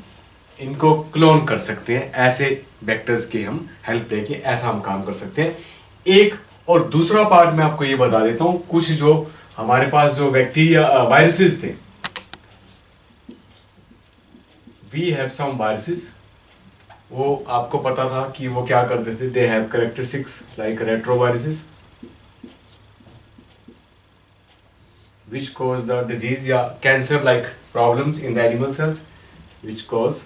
इनको क्लोन कर सकते हैं, ऐसे वेक्टर्स की हम हेल्प लेके ऐसा हम काम कर सकते हैं। एक और दूसरा पार्ट मैं आपको ये बता देता हूं, कुछ जो हमारे पास जो बैक्टीरिया वायरसेस थे, वी हैव सम वायरसेस, वो आपको पता था कि वो क्या करते थे, they have characteristics like retroviruses which cause the disease या cancer like problems in the animal cells, which cause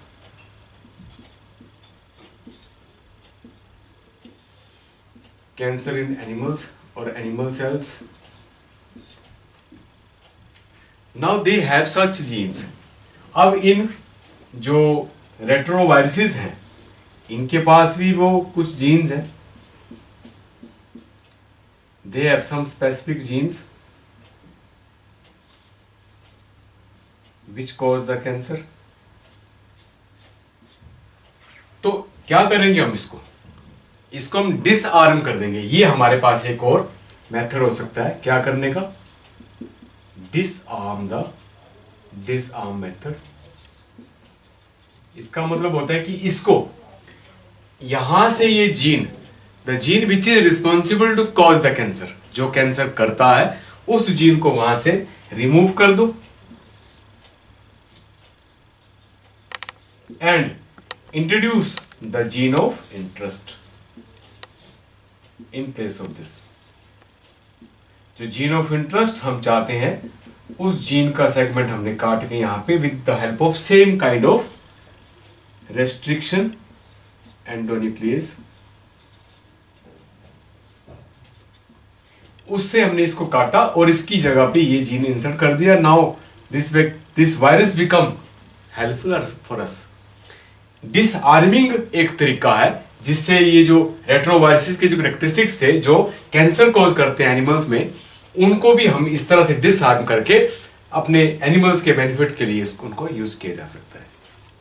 cancer in animals or animal cells. Now they have such genes। अब इन जो रेट्रोवायरसेस हैं इनके पास भी वो कुछ जीन्स हैं, they have some specific genes which cause the cancer। तो क्या करेंगे हम इसको हम डिसआर्म कर देंगे। ये हमारे पास एक और मेथड हो सकता है क्या करने का, डिसआर्म मेथड। इसका मतलब होता है कि इसको यहां से ये gene, the gene which is responsible to cause the cancer, जो कैंसर करता है उस जीन को वहां से रिमूव कर दो and introduce the gene of interest in place of this. जो जीन ऑफ इंटरेस्ट हम चाहते हैं उस जीन का सेगमेंट हमने काट के यहां पे with the help of same kind of restriction endonuclease, उससे हमने इसको काटा और इसकी जगह पे ये जीन इंसर्ट कर दिया। Now this virus become helpful for us. Disarming एक तरीका है जिससे ये जो रेट्रोवायरसेस के जो कैरेक्टरिस्टिक्स थे जो कैंसर कॉज करते हैं एनिमल्स में, उनको भी हम इस तरह से डिसआर्म करके अपने एनिमल्स के बेनिफिट के लिए उनको यूज किया जा सकता है।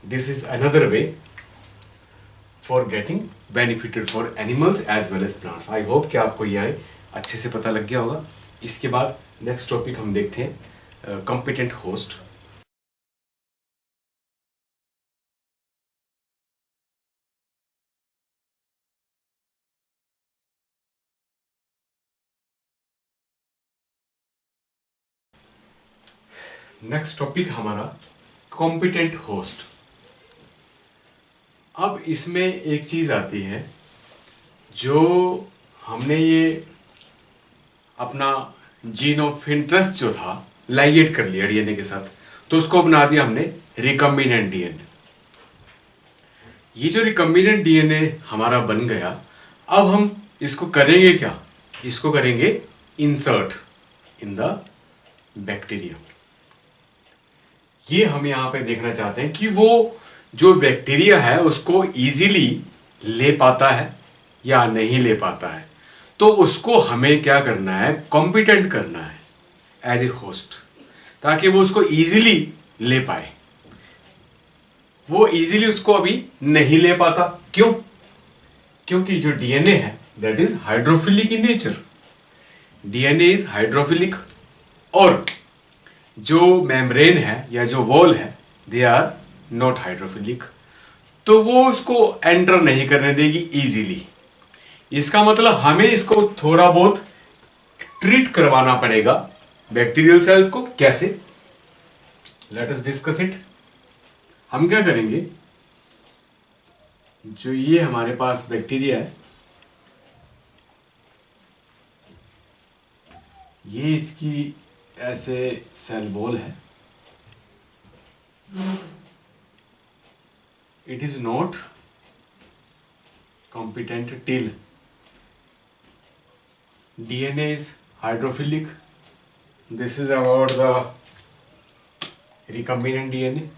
This is another way for getting benefited for animals as well as plants. I hope कि आपको यह अच्छे से पता लग गया होगा। इसके बाद नेक्स्ट टॉपिक हम देखते हैं कॉम्पिटेंट होस्ट। नेक्स्ट टॉपिक हमारा कॉम्पिटेंट होस्ट। अब इसमें एक चीज आती है, जो हमने ये अपना जीन ऑफ इंटरेस्ट जो था लाइगेट कर लिया डीएनए के साथ, तो उसको बना दिया हमने रिकम्बिनेंट डीएनए। ये जो रिकम्बिनेंट डीएनए हमारा बन गया, अब हम इसको करेंगे क्या, इसको करेंगे इंसर्ट इन द बैक्टीरिया। ये हम यहां पे देखना चाहते हैं कि वो जो बैक्टीरिया है उसको इजीली ले पाता है या नहीं ले पाता है। तो उसको हमें क्या करना है, कॉम्पिटेंट करना है एज ए होस्ट, ताकि वो उसको इजीली ले पाए। वो इजीली उसको अभी नहीं ले पाता, क्यों? क्योंकि जो डीएनए है that is hydrophilic in nature. DNA is hydrophilic, और जो मेम्ब्रेन है या जो वॉल है दे आर नॉट हाइड्रोफिलिक, तो वो उसको एंटर नहीं करने देगी इजीली। इसका मतलब हमें इसको थोड़ा बहुत ट्रीट करवाना पड़ेगा बैक्टीरियल सेल्स को। कैसे? Let us discuss it. हम क्या करेंगे, जो ये हमारे पास बैक्टीरिया है, ये इसकी ऐसे सेल वॉल है, it is not competent till DNA is hydrophilic. This is about the recombinant DNA.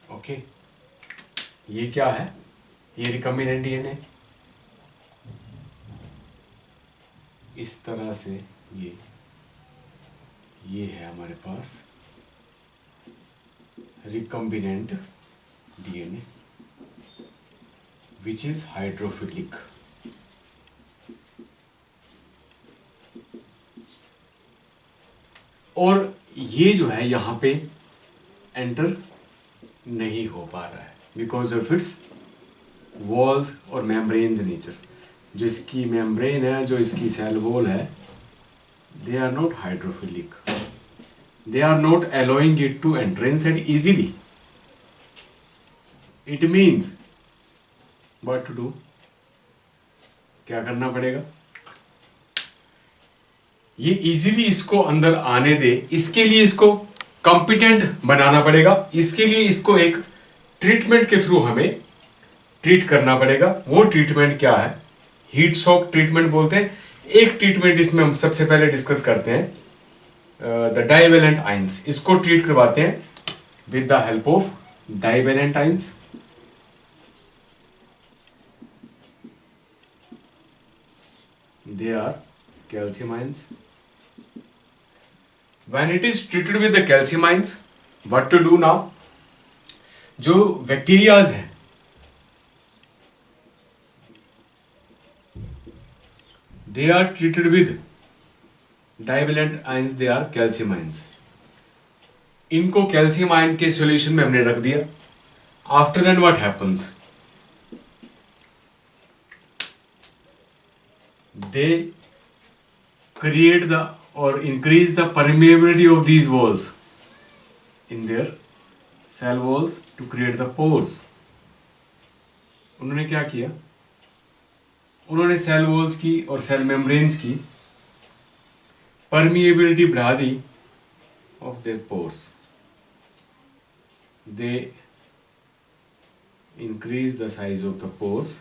Okay, ये क्या है? ये recombinant DNA इस तरह से ये है हमारे पास recombinant DNA which is hydrophilic. और ये जो है यहाँ पे एंटर नहीं हो पा रहा है बिकॉज ऑफ इट्स वॉल्स और मेम्ब्रेन्स नेचर। जो इसकी मेम्ब्रेन है, जो इसकी सेल वॉल है, they are not hydrophilic, they are not allowing it to enter inside easily. It means what to do? क्या करना पड़ेगा? ये इजीली इसको अंदर आने दे, इसके लिए इसको कॉम्पिटेंट बनाना पड़ेगा। इसके लिए इसको एक ट्रीटमेंट के थ्रू हमें ट्रीट करना पड़ेगा। वो ट्रीटमेंट क्या है? हीट शॉक ट्रीटमेंट बोलते हैं। एक ट्रीटमेंट इसमें हम सबसे पहले डिस्कस करते हैं, द डाइवेलेंट आइंस। इसको ट्रीट करवाते हैं with the help of divalent ions. They are calcium ions. When it is treated with the calcium ions, what to do now? जो बैक्टीरियाज हैं, they are treated with divalent ions, they are calcium ions. इनको calcium ion के solution में हमने रख दिया। After then what happens? They create the और increase the permeability of these walls in their cell walls to create the pores. उन्होंने क्या किया? उन्होंने सेल वॉल्स की और सेल मेम्ब्रेन्स की परमिएबिलिटी बढ़ा दी of their pores. They increase the size of the pores.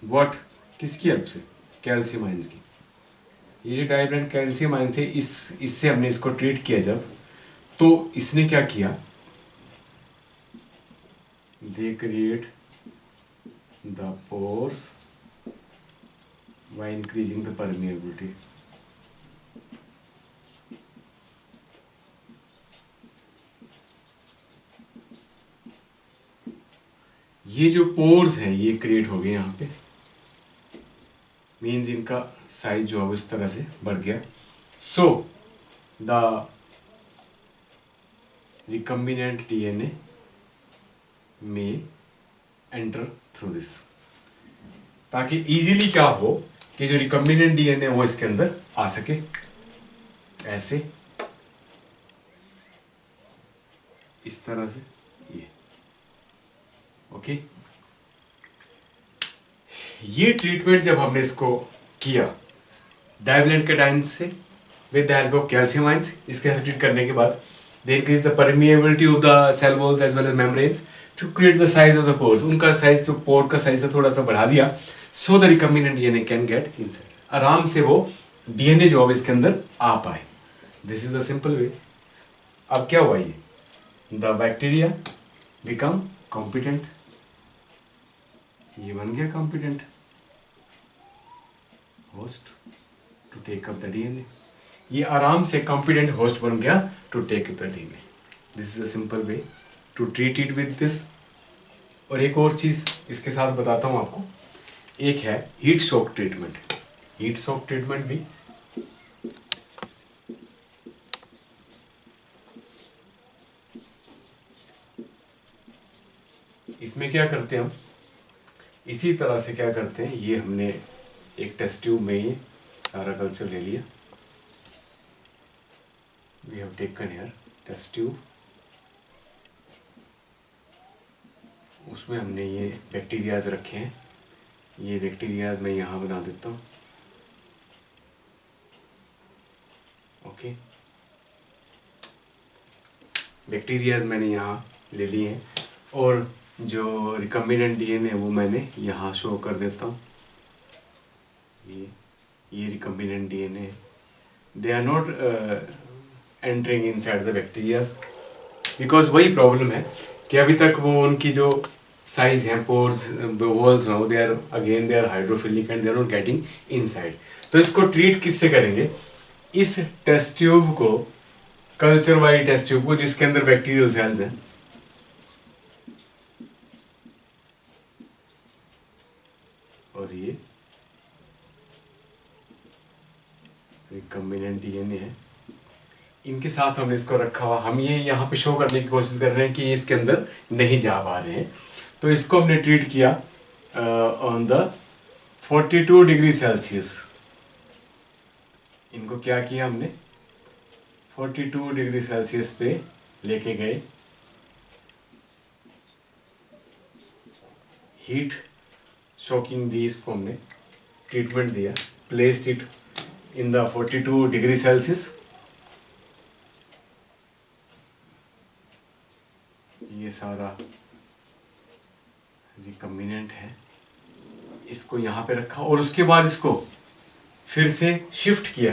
What? किसकी हेल्प से? कैल्शियम आयंस की। ये जो डाइवेलेंट कैल्शियम आयंस है, इससे हमने इसको ट्रीट किया जब, तो इसने क्या किया? दे create the pores by increasing the permeability. ये जो पोर्स हैं ये क्रिएट हो गए यहाँ पे, मीन्स इनका साइज जो है इस तरह से बढ़ गया। सो द रिकम्बिनेंट डीएनए में एंटर थ्रू दिस, ताकि इजीली क्या हो कि जो रिकम्बिनेंट डीएनए वो इसके अंदर आ सके। ऐसे इस तरह से ये ओके। ये ट्रीटमेंट जब हमने इसको किया डाइवैलेंट कैटायन से with the help of calcium ions, इसके साथ ट्रीट करने के बाद they increase the permeability of the cell walls as well as membranes to create the size of the pores. उनका साइज, जो पोर का साइज है थोड़ा सा बढ़ा दिया, so the recombinant DNA can get inside, आराम से वो डीएनए जो अब इसके अंदर आ पाए। This is the simple way. अब क्या हुआ, ये द बैक्टीरिया बिकम कॉम्पिटेंट, ये बन गया competent host to take up the DNA, ये आराम से कॉम्पिटेंट होस्ट बन गया to take the DNA. This is a simple way to treat it with this. और एक और चीज इसके साथ बताता हूं आपको, एक है heat shock treatment. Heat shock treatment भी इसमें क्या करते हैं हम, इसी तरह से क्या करते हैं, ये हमने एक टेस्ट ट्यूब में ये सारा कल्चर ले लिया, we have taken here test tube, उसमें हमने ये बैक्टीरियाज रखे हैं, ये बैक्टीरियाज मैं यहाँ बना देता हूँ। ओके, बैक्टीरियाज मैंने यहाँ ले लिए हैं और जो रिकम्बिनेंट डीएनए है वो मैंने यहाँ शो कर देता हूँ। ये रिकम्बिनेंट डीएनए है, they are not entering inside the bacterias because वही प्रॉब्लम है कि अभी तक वो उनकी जो साइज है, पोर्स वॉल्स हैं, they are hydrophilic and they are not getting inside. तो इसको ट्रीट किससे करेंगे, इस टेस्ट ट्यूब को, कल्चर वाली टेस्ट ट्यूब को जिसके अंदर बैक्टीरियल सेल्स हैं, और ये रिकम्बिनेंट डीएनए है, इनके साथ हमने इसको रखा हुआ। हम ये यहाँ पे शो करने की कोशिश कर रहे हैं कि इसके अंदर नहीं जा पा रहे हैं, तो इसको हमने ट्रीट किया ऑन द 42 डिग्री सेल्सियस। इनको क्या किया हमने, 42 डिग्री सेल्सियस पे लेके गए, हीट शॉकिंग दी, इसको हमने ट्रीटमेंट दिया, placed it in the 42 degree Celsius. ये सारा रिकम्बिनेंट है, इसको यहाँ पे रखा और उसके बाद इसको फिर से शिफ्ट किया,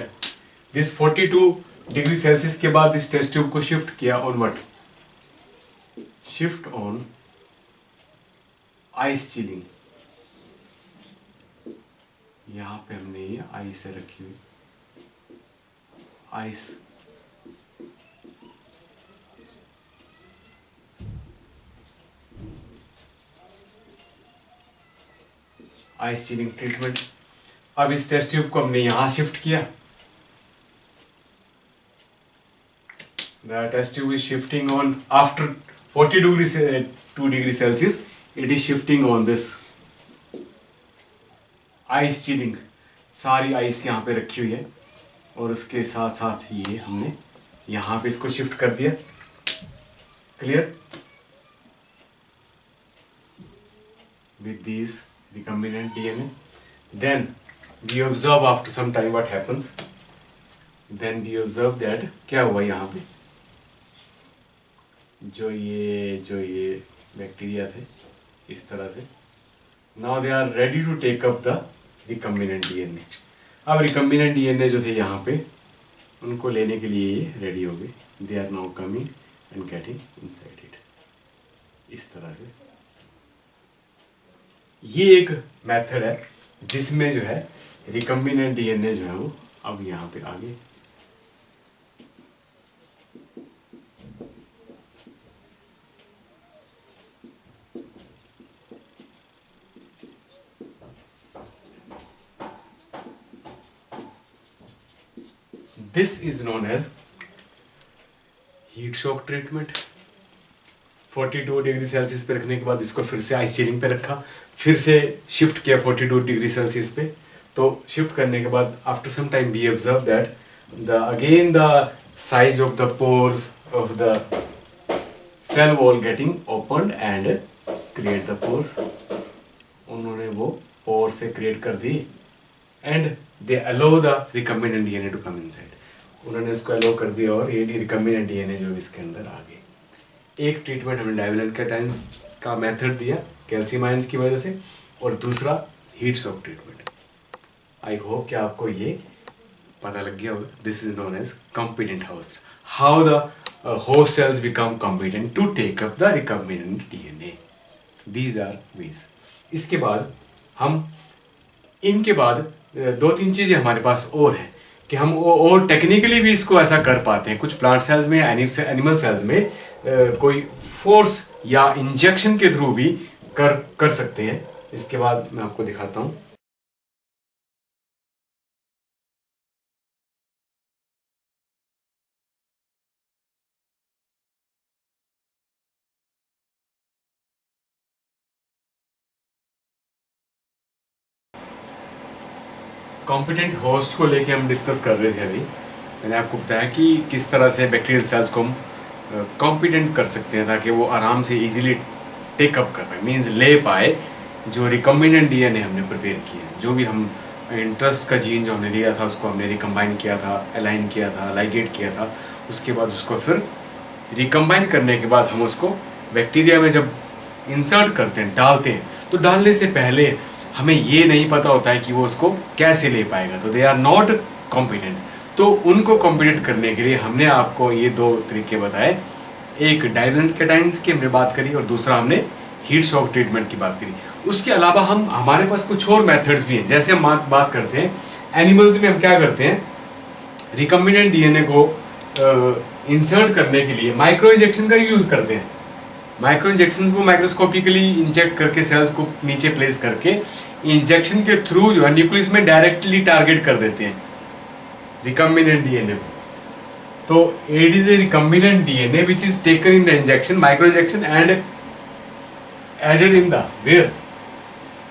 दिस 42 डिग्री सेल्सियस के बाद इस टेस्ट ट्यूब को शिफ्ट किया on what, shift on ice chilling. यहाँ पे हमने ये आइस रखी हुई, आइस आइस चिलिंग ट्रीटमेंट। अब इस टेस्ट ट्यूब को हमने यहां शिफ्ट किया, the test tube is shifting on after 42 degree Celsius, it is shifting on this ice chilling. सारी आइस यहाँ पे रखी हुई है और उसके साथ साथ ये हमने यहाँ पे इसको शिफ्ट कर दिया। Clear, with these recombinant DNA, then we observe after some time what happens, then we observe that क्या हुआ यहाँ पे, जो ये बैक्टीरिया थे इस तरह से, now they are ready to take up the recombinant DNA। अब recombinant DNA जो थे यहाँ पे, उनको लेने के लिए ये रेडी हो गए, they are now coming and getting inside it, इस तरह से। ये एक मेथड है जिसमें जो है रिकम्बिनेंट डीएनए जो है वो अब यहाँ पे आ गए। This is known as heat shock treatment. 42 degree Celsius पे रखने के बाद इसको फिर से आइस चिलिंग पे रखा, फिर से शिफ्ट किया 42 डिग्री सेल्सियस पे। तो शिफ्ट करने के बाद after some time we observe that the size of the pores of the cell wall getting opened and create the pores. उन्होंने वो पोर से क्रिएट कर दी and they allow the recombinant DNA to come inside, उन्होंने उसको अलो कर दिया और ये रिकम्बिनेंट डीएनए जो इसके अंदर आ गए। एक ट्रीटमेंट हमने डाइवलेंट कैटायंस का मेथड दिया कैल्शियम आयंस की वजह से, और दूसरा heat shock treatment. I hope कि आपको ये पता लग गया होगा। This is known as competent host, how the host cells become competent to take up the recombinant DNA, these are ways. इसके बाद हम इनके बाद दो तीन चीजें हमारे पास और हैं कि हम और टेक्निकली भी इसको ऐसा कर पाते हैं। कुछ प्लांट सेल्स में, एनिमल सेल्स में कोई फोर्स या इंजेक्शन के थ्रू भी कर सकते हैं। इसके बाद मैं आपको दिखाता हूं। कॉम्पिटेंट होस्ट को लेके हम डिस्कस कर रहे थे अभी। मैंने आपको बताया कि किस तरह से बैक्टीरियल सेल्स को हम कॉम्पिटेंट कर सकते हैं ताकि वो आराम से इजीली टेकअप कर पाए, मींस ले पाए जो रिकम्बिनेंट डीएनए हमने प्रिपेयर किया। जो भी हम इंटरेस्ट का जीन जो हमने लिया था उसको हमने रिकम्बाइन किया था, अलाइन किया था, लाइगेट किया था। उसके बाद उसको फिर रिकम्बाइन करने के बाद हम उसको बैक्टीरिया में जब इंसर्ट करते हैं, डालते हैं, तो डालने से पहले हमें ये नहीं पता होता है कि वो उसको कैसे ले पाएगा, तो दे आर नॉट कॉम्पिटेंट। तो उनको कॉम्पिटेंट करने के लिए हमने आपको ये दो तरीके बताए। एक डाइवलेंट कैटायंस की हमने बात करी और दूसरा हमने हीट शॉक ट्रीटमेंट की बात करी। उसके अलावा हमारे पास कुछ और मेथड्स भी हैं। जैसे हम बात करते हैं एनिमल्स में, हम क्या करते हैं, रिकम्बिनेंट डीएनए को इंसर्ट करने के लिए माइक्रो इंजेक्शन का यूज करते हैं। माइक्रो इंजेक्शन को माइक्रोस्कोपिकली इंजेक्ट करके सेल्स को नीचे प्लेस करके इंजेक्शन के थ्रू जो है न्यूक्लियस में डायरेक्टली टारगेट कर देते हैं रिकम्बिनेंट डीएनए। तो it is a recombinant DNA which is taken in the injection, micro injection, and added in the were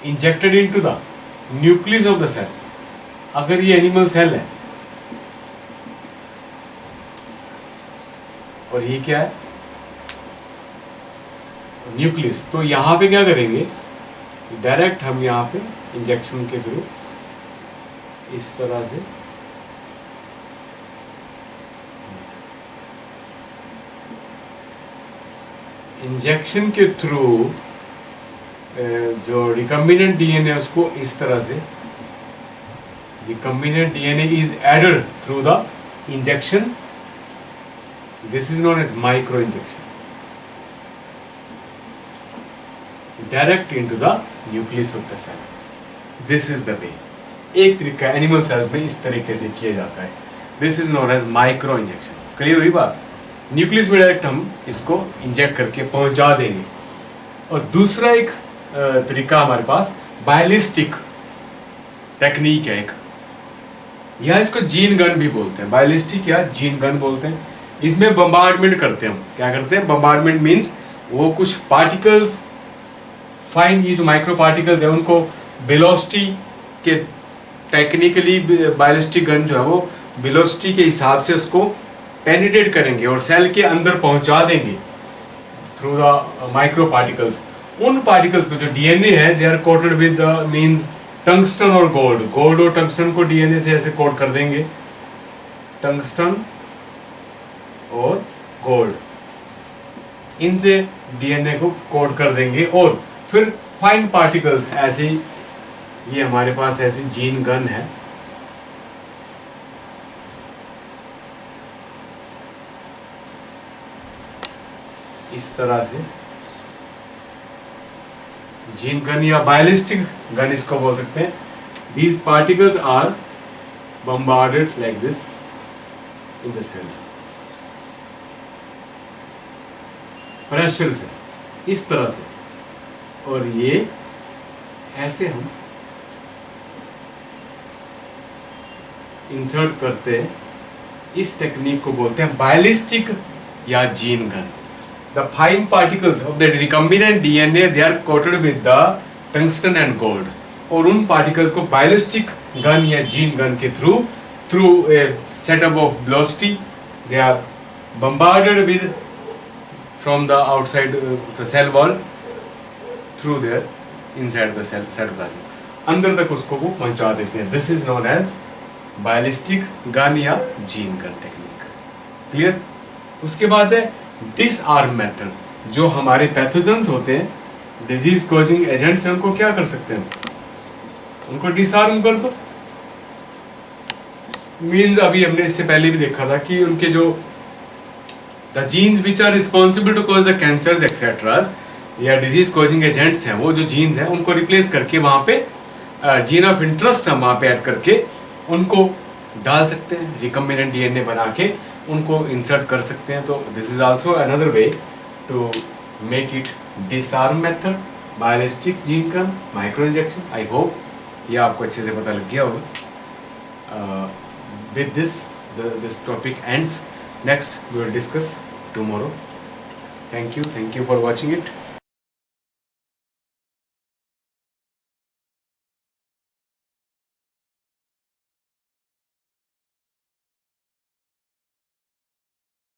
injected into the nucleus of the cell. अगर ये animal cell है और ये क्या है, न्यूक्लियस, तो यहाँ पे क्या करेंगे, डायरेक्ट हम यहाँ पे इंजेक्शन के थ्रू इस तरह से इंजेक्शन के थ्रू जो रिकम्बिनेंट डीएनए उसको इस तरह से, recombinant DNA is added through the injection, this is known as micro injection, direct into the nucleus of the cell. This is the way. एक तरीका एनिमल सेल्स में इस तरीके से किया जाता है। This is known as micro injection. Clear हुई बात? न्यूक्लियस में डायरेक्ट हम इसको इंजेक्ट करके पहुंचा देंगे। और दूसरा एक तरीका हमारे पास बायोलिस्टिक टेक्निक है एक, या इसको जीन गन भी बोलते हैं, बायोलिस्टिक या जीन गन बोलते हैं। इसमें बम्बार्डमेंट करते हैं हम। क्या करते हैं? बम्बार्डमेंट मीन्स वो कुछ पार्टिकल्स फाइन, ये जो माइक्रो पार्टिकल्स है उनको वेलोसिटी के, टेक्निकली बायोलिस्टिक गन जो है वो वेलोसिटी के हिसाब से उसको पेनिट्रेट करेंगे और सेल के अंदर पहुंचा देंगे थ्रू द माइक्रो पार्टिकल्स। उन पार्टिकल्स को, जो डीएनए है, they are coated with means tungsten और गोल्ड। गोल्ड और टंगस्टन को डीएनए से ऐसे कोट कर देंगे, टंगस्टन और गोल्ड, इनसे डीएनए को कोट कर देंगे। और फिर फाइन पार्टिकल्स ऐसे, ये हमारे पास ऐसी जीन गन है, इस तरह से जीन गन या बायोलिस्टिक गन इसको बोल सकते हैं। These particles are bombarded like this in the cell, pressure से, इस तरह से, और ये ऐसे हम इंसर्ट करते हैं। इस टेक्निक को बोलते हैं बायोलिस्टिक या gene gun. The fine particles of the recombinant DNA, they are coated with the tungsten and gold. और उन particles को बायोलिस्टिक गन या जीन गन के through a setup of velocity, they are bombarded with from the outside the cell wall through their inside the cell cytoplasm. अंदर तक उसको वो पहुंचा देते हैं। This is known as biolistic gun या जीन गन टेक्निक। क्लियर? उसके बाद है डिसआर्म मेथड, जो हमारे पैथोजेंस होते हैं, डिजीज कॉजिंग एजेंट्स हैं, उनको क्या कर सकते हैं, उनको डिसआर्म कर दो। मीन्स अभी हमने इससे पहले भी देखा था कि उनके जो the genes which are responsible to cause the cancers etceteras या डिजीज कॉजिंग एजेंट्स हैं, वो जो जीन्स हैं उनको रिप्लेस करके वहां पे जीन ऑफ इंटरेस्ट हम वहां पे ऐड करके उनको डाल सकते हैं, रिकम्बिनेंट डीएनए बना के उनको इंसर्ट कर सकते हैं। तो this is also another way to make it disarm method, biolistic gene gun, micro injection. I hope ये आपको अच्छे से पता लग गया होगा। With this topic ends. Next we will discuss tomorrow. Thank you for watching it.